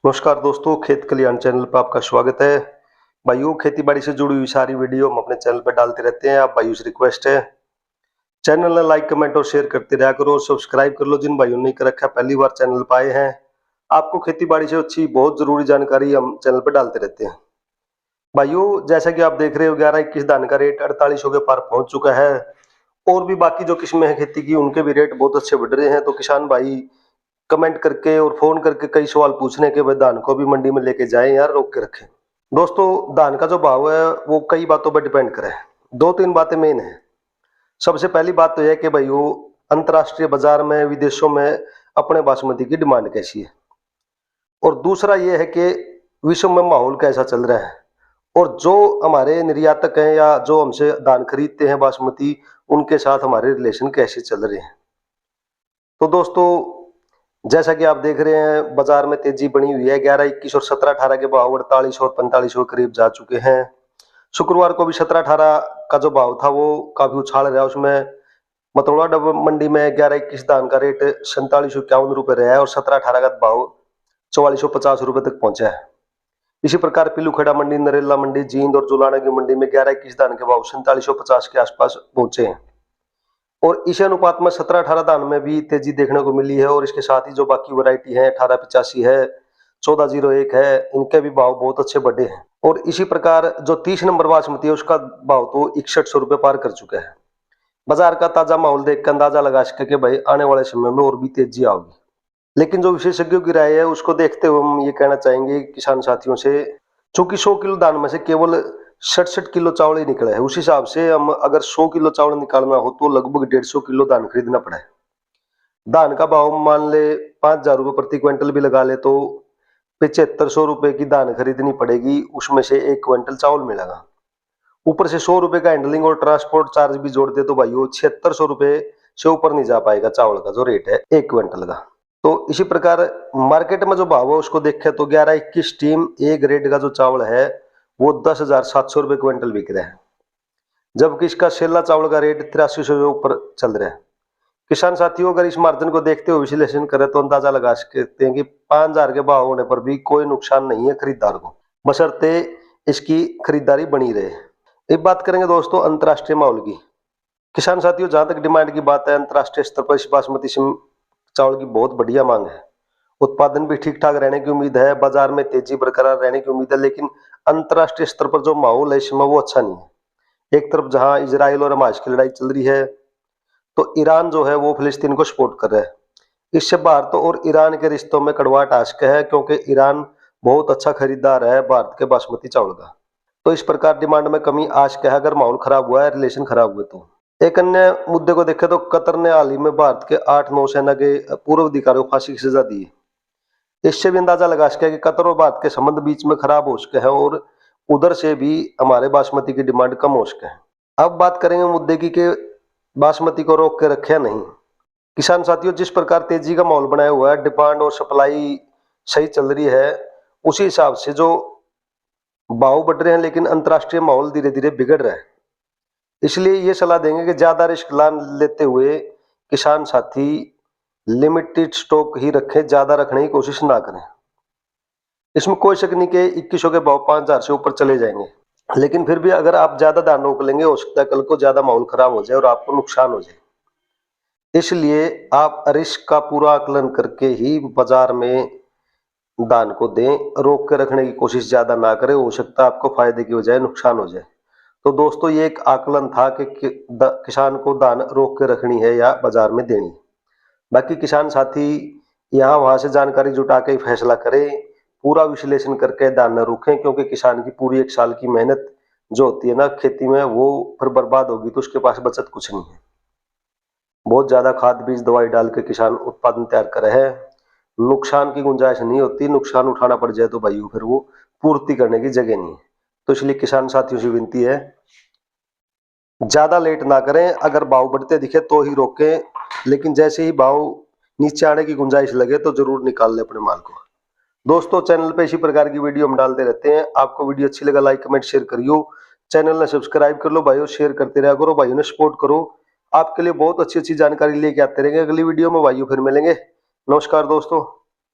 नमस्कार दोस्तों, खेत कल्याण चैनल पर आपका स्वागत है। भाइयों, खेती बाड़ी से जुड़ी हुई सारी वीडियो हम अपने चैनल पर डालते रहते हैं। आप भाइयों से रिक्वेस्ट है, चैनल ने लाइक कमेंट और शेयर करते रहा करो और सब्सक्राइब कर लो जिन भाइयों ने कर रखा, पहली बार चैनल पर आए हैं। आपको खेती बाड़ी से अच्छी बहुत जरूरी जानकारी हम चैनल पर डालते रहते हैं। भाइयों, जैसा कि आप देख रहे हो 11-21 धान का रेट 4800 के पार पहुंच चुका है और भी बाकी जो किस्में हैं खेती की उनके भी रेट बहुत अच्छे बढ़ रहे हैं। तो किसान भाई कमेंट करके और फोन करके कई सवाल पूछने के बाद धान को भी मंडी में लेके जाएं यार, रोक के रखें। दोस्तों, धान का जो भाव है वो कई बातों पर डिपेंड करे। दो तीन बातें मेन है। सबसे पहली बात तो यह कि भाई वो अंतर्राष्ट्रीय बाजार में विदेशों में अपने बासमती की डिमांड कैसी है, और दूसरा ये है कि विश्व में माहौल कैसा चल रहा है, और जो हमारे निर्यातक हैं या जो हमसे धान खरीदते हैं बासमती, उनके साथ हमारे रिलेशन कैसे चल रहे हैं। तो दोस्तों, जैसा कि आप देख रहे हैं बाजार में तेजी बनी हुई है। 11-21 और 17-18 के भाव 48 और 45 के करीब जा चुके हैं। शुक्रवार को भी 17-18 का जो भाव था वो काफी उछाल रहा है। उसमें मतौड़ा डब मंडी में 11-21 धान का रेट 4751 रुपए रहा है और 17-18 का भाव 4450 रुपए तक पहुंचा है। इसी प्रकार पिलूखेड़ा मंडी, नरेला मंडी, जींद और जुलाना की मंडी में 11-21 धान के भाव 4750 के आसपास पहुंचे हैं। और इसी अनुपात में 17-18 धान में भी तेजी देखने को मिली है। और इसके साथ ही जो बाकी वैरायटी है 1885 है, 1401 है, इनके भी भाव बहुत अच्छे बढ़े हैं। और इसी प्रकार जो 30 नंबर बासमती है उसका भाव तो 6100 रुपए पार कर चुका है। बाजार का ताजा माहौल देख कर अंदाजा लगा सके कि भाई आने वाले समय में और भी तेजी आएगी। लेकिन जो विशेषज्ञों की राय है उसको देखते हुए हम ये कहना चाहेंगे किसान साथियों से, चूंकि 100 किलो धान में से केवल 67 किलो चावल ही निकला है, उस हिसाब से हम अगर 100 किलो चावल निकालना हो तो लगभग 150 किलो धान खरीदना पड़ा है। धान का भाव मान ले 5000 रुपये प्रति क्विंटल भी लगा ले तो 7500 रुपए की धान खरीदनी पड़ेगी, उसमें से 1 क्विंटल चावल मिलेगा। ऊपर से 100 रुपए का हैंडलिंग और ट्रांसपोर्ट चार्ज भी जोड़ दे तो भाइयों 7600 रुपए से ऊपर नहीं जा पाएगा चावल का जो रेट है 1 क्विंटल का। तो इसी प्रकार मार्केट में जो भाव है उसको देखें तो 11-21 टीम ए ग्रेड का जो चावल है वो 10,700 रुपए क्विंटल बिक रहा है, जबकि इसका सेला चावल का रेट 8300 के ऊपर चल रहा है। किसान साथियों, अगर इस मार्जिन को देखते हुए विश्लेषण करें तो अंदाजा लगा सकते हैं कि 5000 के भाव होने पर भी कोई नुकसान नहीं है खरीदार को, बशर्ते इसकी खरीदारी बनी रहे। एक बात करेंगे दोस्तों अंतर्राष्ट्रीय माहौल की। किसान साथियों, जहां तक डिमांड की बात है, अंतर्राष्ट्रीय स्तर पर इस बासमती चावल की बहुत बढ़िया मांग है। उत्पादन भी ठीक ठाक रहने की उम्मीद है, बाजार में तेजी बरकरार रहने की उम्मीद है। लेकिन अंतर्राष्ट्रीय स्तर पर जो माहौल है इस समय वो अच्छा नहीं है। एक तरफ जहां इजराइल और हमास की लड़ाई चल रही है तो ईरान जो है वो फिलिस्तीन को सपोर्ट कर रहा है। इससे भारत और ईरान के रिश्तों में कड़वाहट आ सके है, क्योंकि ईरान बहुत अच्छा खरीदार है भारत के बासमती चावल का। तो इस प्रकार डिमांड में कमी आ सके है अगर माहौल खराब हुआ है, रिलेशन खराब हुए तो। एक अन्य मुद्दे को देखें तो कतर ने हाल ही में भारत के 8 नौसेना के पूर्व अधिकारियों को फांसी की सजा दी है। इससे भी अंदाजा लगा सके कि कतर और भारत के संबंध बीच में खराब हो सके हैं और उधर से भी हमारे बासमती की डिमांड कम हो सके है। अब बात करेंगे मुद्दे की कि बासमती को रोक के रखे या नहीं। किसान साथियों, जिस प्रकार तेजी का माहौल बनाया हुआ है, डिमांड और सप्लाई सही चल रही है, उसी हिसाब से जो भाव बढ़ रहे हैं, लेकिन अंतर्राष्ट्रीय माहौल धीरे धीरे बिगड़ रहा है। इसलिए ये सलाह देंगे कि ज्यादा रिस्क ना लेते हुए किसान साथी लिमिटेड स्टॉक ही रखें, ज्यादा रखने की कोशिश ना करें। इसमें कोई शक नहीं कि 2100 के भाव 5000 से ऊपर चले जाएंगे, लेकिन फिर भी अगर आप ज्यादा धान रोक लेंगे हो सकता है कल को ज्यादा माहौल खराब हो जाए और आपको नुकसान हो जाए। इसलिए आप रिस्क का पूरा आकलन करके ही बाजार में धान को दें, रोक के रखने की कोशिश ज्यादा ना करें, हो सकता है आपको फायदे की बजाय नुकसान हो जाए। तो दोस्तों, ये एक आकलन था कि किसान को धान रोक के रखनी है या बाजार में देनी। बाकी किसान साथी यहाँ वहां से जानकारी जुटा के फैसला करें, पूरा विश्लेषण करके धान न रोकें, क्योंकि किसान की पूरी एक साल की मेहनत जो होती है ना खेती में वो फिर बर्बाद होगी तो उसके पास बचत कुछ नहीं है। बहुत ज्यादा खाद बीज दवाई डाल के किसान उत्पादन तैयार करे है, नुकसान की गुंजाइश नहीं होती, नुकसान उठाना पड़ जाए तो भाइयों फिर वो पूर्ति करने की जगह नहीं है। तो इसलिए किसान साथियों से विनती है, ज्यादा लेट ना करें, अगर भाव बढ़ते दिखे तो ही रोकें, लेकिन जैसे ही भाव नीचे आने की गुंजाइश लगे तो जरूर निकाल ले अपने माल को। दोस्तों, चैनल पे इसी प्रकार की वीडियो हम डालते रहते हैं। आपको वीडियो अच्छी लगा लाइक कमेंट शेयर करियो, चैनल ने सब्सक्राइब कर लो भाइयों, शेयर करते रहा करो भाइयों ने सपोर्ट करो। आपके लिए बहुत अच्छी अच्छी जानकारी लेके आते रहेंगे। अगली वीडियो में भाइयों फिर मिलेंगे। नमस्कार दोस्तों।